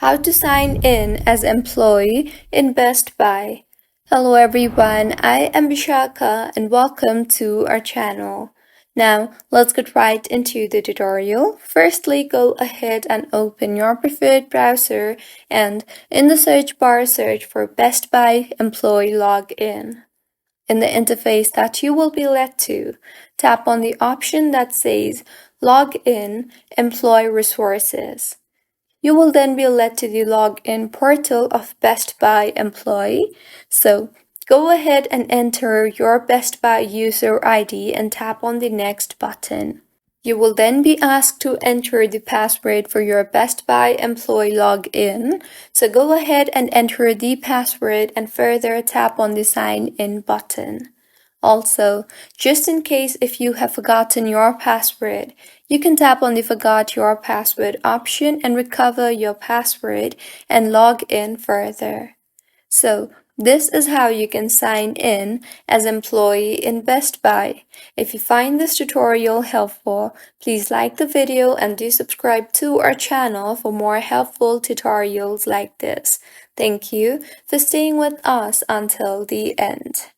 How to sign in as employee in Best Buy. Hello everyone, I am Vishaka and welcome to our channel. Now, let's get right into the tutorial. Firstly, go ahead and open your preferred browser and in the search bar, search for Best Buy Employee Login. In the interface that you will be led to, tap on the option that says Login Employee Resources. You will then be led to the login portal of Best Buy employee. So go ahead and enter your Best Buy user ID and tap on the next button. You will then be asked to enter the password for your Best Buy employee login. So go ahead and enter the password and further tap on the sign in button. Also, just in case if you have forgotten your password, you can tap on the Forgot Your Password option and recover your password and log in further. So, this is how you can sign in as employee in Best Buy. If you find this tutorial helpful, please like the video and do subscribe to our channel for more helpful tutorials like this. Thank you for staying with us until the end.